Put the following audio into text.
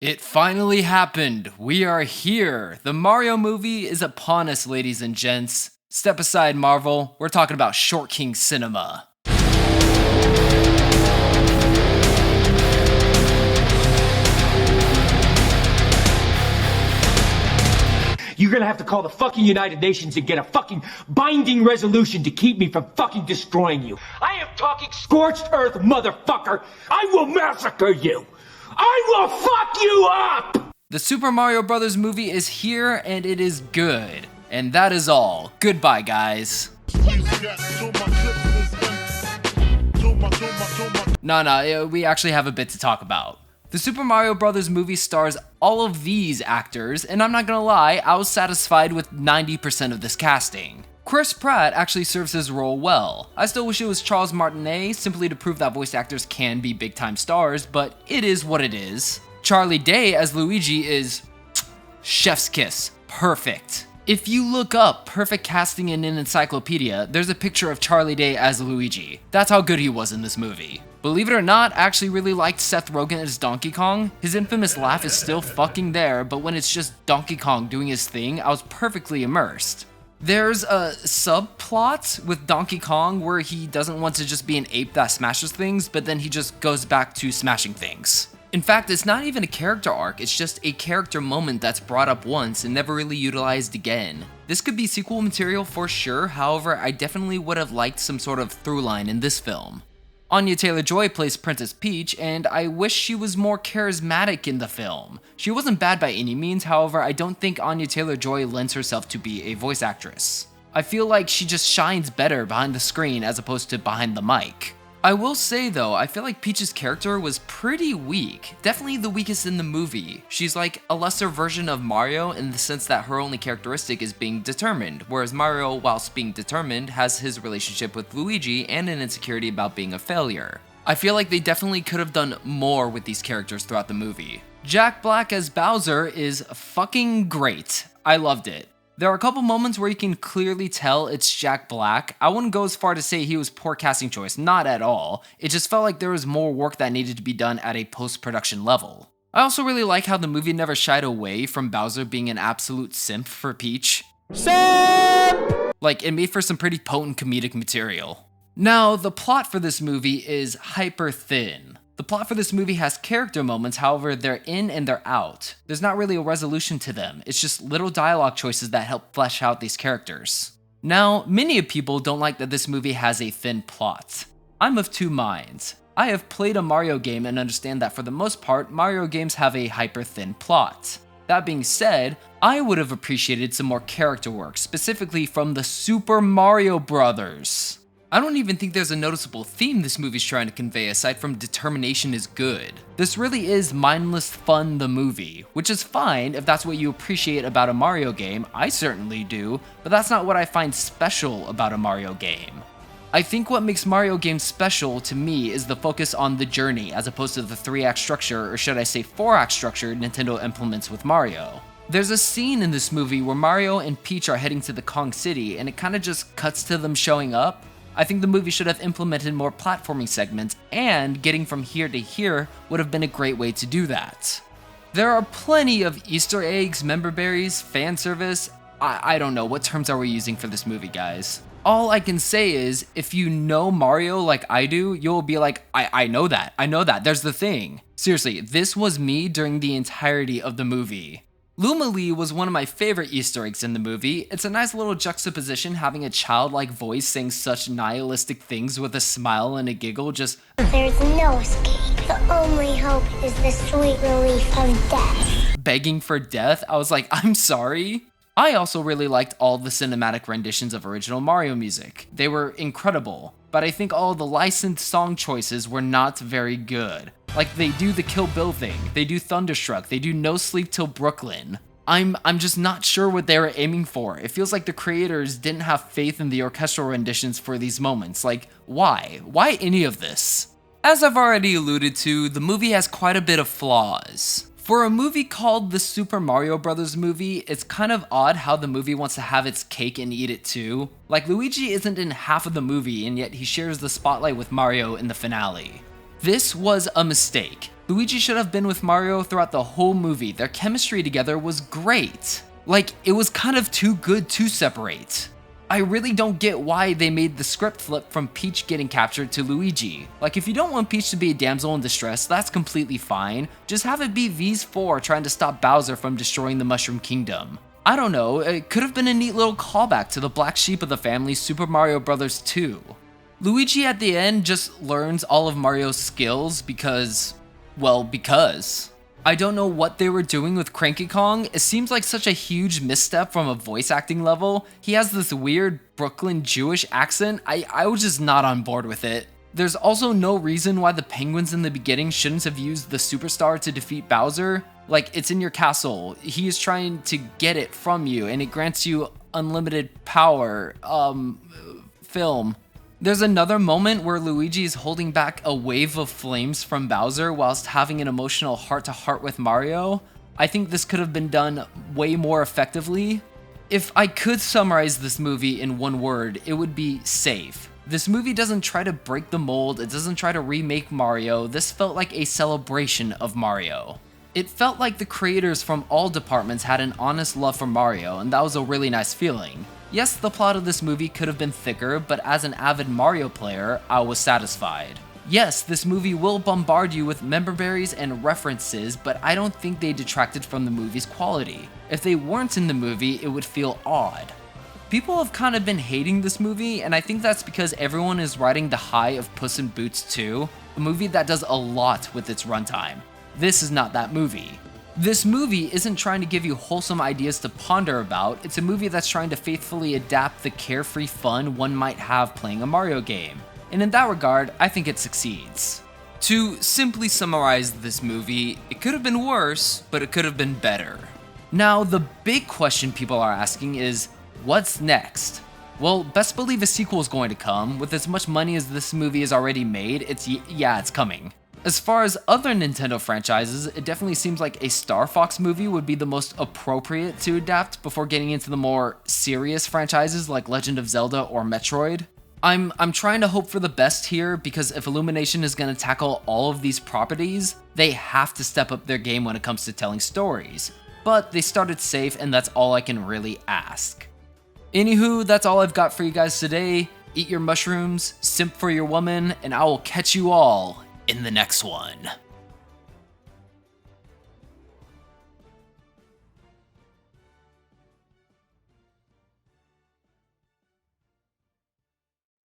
It finally happened. We are here. The Mario movie is upon us, ladies and gents. Step aside, Marvel. We're talking about Short King cinema. You're gonna have to call the fucking United Nations and get a fucking binding resolution to keep me from fucking destroying you. I am talking scorched earth, motherfucker. I will massacre you. I will fuck you up! The Super Mario Bros. Movie is here and it is good. And that is all. Goodbye, guys. No, we actually have a bit to talk about. The Super Mario Bros. Movie stars all of these actors, and I'm not gonna lie, I was satisfied with 90% of this casting. Chris Pratt actually serves his role well. I still wish it was Charles Martinet, simply to prove that voice actors can be big time stars, but it is what it is. Charlie Day as Luigi is chef's kiss, perfect. If you look up perfect casting in an encyclopedia, there's a picture of Charlie Day as Luigi. That's how good he was in this movie. Believe it or not, I actually really liked Seth Rogen as Donkey Kong. His infamous laugh is still fucking there, but when it's just Donkey Kong doing his thing, I was perfectly immersed. There's a subplot with Donkey Kong where he doesn't want to just be an ape that smashes things, but then he just goes back to smashing things. In fact, it's not even a character arc, it's just a character moment that's brought up once and never really utilized again. This could be sequel material for sure, however, I definitely would have liked some sort of through line in this film. Anya Taylor-Joy plays Princess Peach, and I wish she was more charismatic in the film. She wasn't bad by any means, however, I don't think Anya Taylor-Joy lends herself to be a voice actress. I feel like she just shines better behind the screen as opposed to behind the mic. I will say though, I feel like Peach's character was pretty weak. Definitely the weakest in the movie. She's like a lesser version of Mario in the sense that her only characteristic is being determined, whereas Mario, whilst being determined, has his relationship with Luigi and an insecurity about being a failure. I feel like they definitely could have done more with these characters throughout the movie. Jack Black as Bowser is fucking great. I loved it. There are a couple moments where you can clearly tell it's Jack Black. I wouldn't go as far to say he was poor casting choice, not at all. It just felt like there was more work that needed to be done at a post-production level. I also really like how the movie never shied away from Bowser being an absolute simp for Peach. Simp! Like, it made for some pretty potent comedic material. Now, the plot for this movie is hyper thin. The plot for this movie has character moments, however, they're in and they're out. There's not really a resolution to them, it's just little dialogue choices that help flesh out these characters. Now, many people don't like that this movie has a thin plot. I'm of two minds. I have played a Mario game and understand that for the most part, Mario games have a hyper thin plot. That being said, I would have appreciated some more character work, specifically from the Super Mario Brothers. I don't even think there's a noticeable theme this movie's trying to convey aside from determination is good. This really is mindless fun the movie, which is fine if that's what you appreciate about a Mario game, I certainly do, but that's not what I find special about a Mario game. I think what makes Mario games special to me is the focus on the journey as opposed to the 3-act structure, or should I say 4-act structure Nintendo implements with Mario. There's a scene in this movie where Mario and Peach are heading to the Kong City and it kinda just cuts to them showing up. I think the movie should have implemented more platforming segments, and getting from here to here would have been a great way to do that. There are plenty of Easter eggs, member berries, fan service. I don't know, what terms are we using for this movie, guys? All I can say is, if you know Mario like I do, you'll be like, I know that, there's the thing. Seriously, this was me during the entirety of the movie. Luma Lee was one of my favorite Easter eggs in the movie. It's a nice little juxtaposition having a childlike voice saying such nihilistic things with a smile and a giggle, just there's no escape. The only hope is the sweet relief of death. Begging for death. I was like, I'm sorry. I also really liked all the cinematic renditions of original Mario music. They were incredible, but I think all the licensed song choices were not very good. Like, they do the Kill Bill thing, they do Thunderstruck, they do No Sleep Till Brooklyn. I'm just not sure what they were aiming for. It feels like the creators didn't have faith in the orchestral renditions for these moments. Like, why? Why any of this? As I've already alluded to, the movie has quite a bit of flaws. For a movie called The Super Mario Bros. Movie, it's kind of odd how the movie wants to have its cake and eat it too. Like, Luigi isn't in half of the movie, and yet he shares the spotlight with Mario in the finale. This was a mistake. Luigi should have been with Mario throughout the whole movie. Their chemistry together was great. Like, it was kind of too good to separate. I really don't get why they made the script flip from Peach getting captured to Luigi. Like, if you don't want Peach to be a damsel in distress, that's completely fine. Just have it be these four trying to stop Bowser from destroying the Mushroom Kingdom. I don't know, it could have been a neat little callback to the black sheep of the family, Super Mario Bros. 2. Luigi at the end just learns all of Mario's skills because... I don't know what they were doing with Cranky Kong. It seems like such a huge misstep from a voice acting level. He has this weird Brooklyn Jewish accent. I was just not on board with it. There's also no reason why the penguins in the beginning shouldn't have used the superstar to defeat Bowser. Like, it's in your castle. He is trying to get it from you, and it grants you unlimited power. Film. There's another moment where Luigi is holding back a wave of flames from Bowser whilst having an emotional heart-to-heart with Mario. I think this could have been done way more effectively. If I could summarize this movie in one word, it would be safe. This movie doesn't try to break the mold, it doesn't try to remake Mario. This felt like a celebration of Mario. It felt like the creators from all departments had an honest love for Mario, and that was a really nice feeling. Yes, the plot of this movie could have been thicker, but as an avid Mario player, I was satisfied. Yes, this movie will bombard you with member berries and references, but I don't think they detracted from the movie's quality. If they weren't in the movie, it would feel odd. People have kind of been hating this movie, and I think that's because everyone is riding the high of Puss in Boots 2, a movie that does a lot with its runtime. This is not that movie. This movie isn't trying to give you wholesome ideas to ponder about, it's a movie that's trying to faithfully adapt the carefree fun one might have playing a Mario game. And in that regard, I think it succeeds. To simply summarize this movie, it could have been worse, but it could have been better. Now, the big question people are asking is, what's next? Well, best believe a sequel is going to come. With as much money as this movie has already made, it's coming. As far as other Nintendo franchises, it definitely seems like a Star Fox movie would be the most appropriate to adapt before getting into the more serious franchises like Legend of Zelda or Metroid. I'm trying to hope for the best here because if Illumination is going to tackle all of these properties, they have to step up their game when it comes to telling stories. But they started safe and that's all I can really ask. Anywho, that's all I've got for you guys today. Eat your mushrooms, simp for your woman, and I will catch you all in the next one.